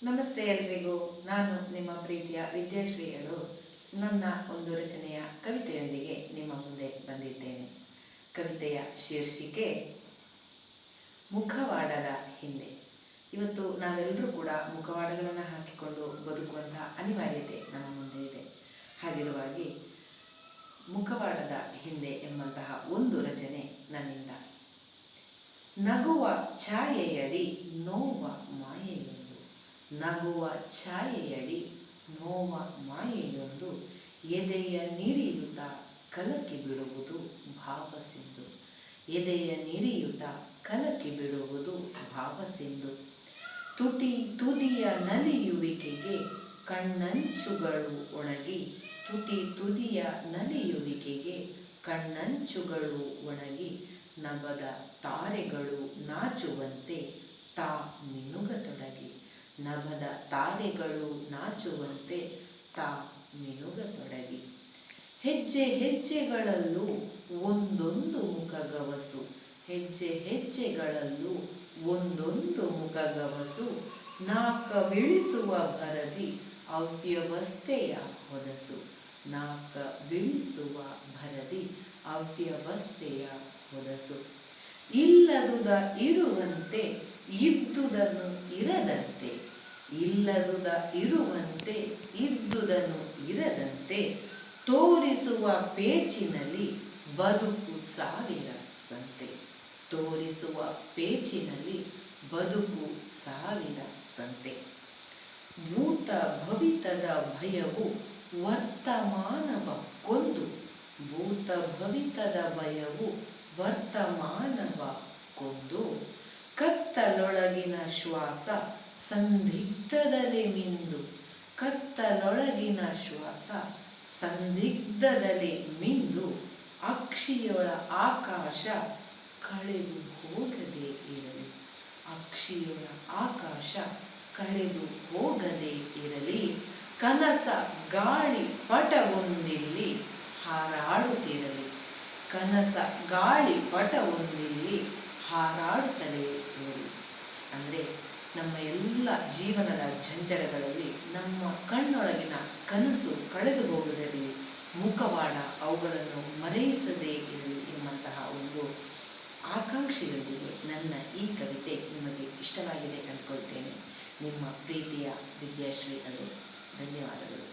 ನಮಸ್ತೆ ಎಲ್ರಿಗೂ. ನಾನು ನಿಮ್ಮ ಪ್ರೀತಿಯ ವಿದ್ಯಾಶ್ರೀಗಳು ನನ್ನ ಒಂದು ರಚನೆಯ ಕವಿತೆಯೊಂದಿಗೆ ನಿಮ್ಮ ಮುಂದೆ ಬಂದಿದ್ದೇನೆ. ಕವಿತೆಯ ಶೀರ್ಷಿಕೆ ಮುಖವಾಡದ ಹಿಂದೆ. ಇವತ್ತು ನಾವೆಲ್ಲರೂ ಕೂಡ ಮುಖವಾಡಗಳನ್ನು ಹಾಕಿಕೊಂಡು ಬದುಕುವಂತಹ ಅನಿವಾರ್ಯತೆ ನಮ್ಮ ಮುಂದೆ ಇದೆ. ಹಾಗಿರುವಾಗಿ ಮುಖವಾಡದ ಹಿಂದೆ ಎಂಬಂತಹ ಒಂದು ರಚನೆ ನನ್ನಿಂದ. ನಗುವ ಛಾಯೆಯಡಿ ನೋವ ಮಾಯೆಯೊಂದು, ನಗುವ ಛಾಯೆಯಡಿ ನೋವ ಮಾಯೆಯೊಂದು, ಎದೆಯ ನೀರಿಯುತ ಕಲಕಿ ಬಿಡುವುದು ಭಾವಸಿಂಧು, ಎದೆಯ ನೀರಿಯುತ ಕಲಕಿ ಬಿಡುವುದು ಭಾವಸಿಂಧು. ತುಟಿ ತುದಿಯ ನಲಿಯುವಿಕೆಗೆ ಕಣ್ಣಂಚುಗಳು ಒಣಗಿ, ತುಟಿ ತುದಿಯ ನಲಿಯುವಿಕೆಗೆ ಕಣ್ಣಂಚುಗಳು ಒಣಗಿ, ನಭದ ತಾರೆಗಳು ನಾಚುವಂತೆ ತಾ ಮಿನುಗತೊಡಗಿ, ನಭದ ತಾರೆಗಳು ನಾಚುವಂತೆ ತಾ ಮಿನುಗತೊಡಗಿ. ಹೆಜ್ಜೆ ಹೆಜ್ಜೆಗಳಲ್ಲೂ ಒಂದೊಂದು ಮುಖಗವಸು, ಹೆಜ್ಜೆ ಹೆಜ್ಜೆಗಳಲ್ಲೂ ಒಂದೊಂದು ಮುಖಗವಸು, ನಾಕವಿಳಿಸುವ ಭರದಿ ಅವ್ಯವಸ್ಥೆಯ ಹೊದಸು, ನಾಕವಿಳಿಸುವ ಭರದಿ ಅವ್ಯವಸ್ಥೆಯ ಹೊದಸು. ಇಲ್ಲದುದ ಇರುವಂತೆ ಇದ್ದುದನ್ನು ಇರದಂತೆ, ಇಲ್ಲದುದ ಇರುವಂತೆ ಇದ್ದುದನ್ನು ಇರದಂತೆ, ತೋರಿಸುವ ಪೇಚಿನಲ್ಲಿ ಬದುಕು ಸಾವಿರ ಸಂತೆ, ತೋರಿಸುವ ಪೇಚಿನಲ್ಲಿ ಬದುಕು ಸಾವಿರ ಸಂತೆ. ಭೂತ ಭವಿತದ ಭಯವು ವರ್ತಮಾನವ ಕೊಂದು, ಭೂತ ಭವಿತದ ಭಯವು ವರ್ತಮಾನವ ಕೊಂದು, ಕತ್ತಲೊಳಗಿನ ಶ್ವಾಸ ಸಂದಿಗ್ಧದಲ್ಲಿ ಮಿಂದು, ಕತ್ತಲೊಳಗಿನ ಶ್ವಾಸ ಸಂದಿಗ್ಧದಲ್ಲಿ ಮಿಂದು, ಅಕ್ಷಿಯೊಳ ಆಕಾಶ ಕಳೆದು ಹೋಗದೆ ಇರಲಿ, ಅಕ್ಷಿಯೊಳ ಆಕಾಶ ಕಳೆದು ಹೋಗದೆ ಇರಲಿ. ಕನಸ ಗಾಳಿ ಪಟವೊಂದಿಲ್ಲಿ ಹಾರಾಡುತ್ತಿರಲಿ, ಕನಸ ಗಾಳಿ ಪಟವೊಂದಿಲ್ಲಿ ಹಾರಾಡುತ್ತಲೇ ಇರಲಿ. ಅಂದರೆ ನಮ್ಮ ಎಲ್ಲ ಜೀವನದ ಜಂಜಡಗಳಲ್ಲಿ ನಮ್ಮ ಕಣ್ಣೊಳಗಿನ ಕನಸು ಕಳೆದು ಹೋಗದಿರಲಿ, ಮುಖವಾಡ ಅವುಗಳನ್ನು ಮರೆಯಿಸದೇ ಇರಲಿ ಎಂಬಂತಹ ಒಂದು ಆಕಾಂಕ್ಷೆಯೊಂದಿಗೆ ನನ್ನ ಈ ಕವಿತೆ ನಿಮಗೆ ಇಷ್ಟವಾಗಿದೆ ಅಂದ್ಕೊಳ್ತೇನೆ. ನಿಮ್ಮ ಪ್ರೀತಿಯ ವಿದ್ಯಾಶ್ರೀಗಳು. ಧನ್ಯವಾದಗಳು.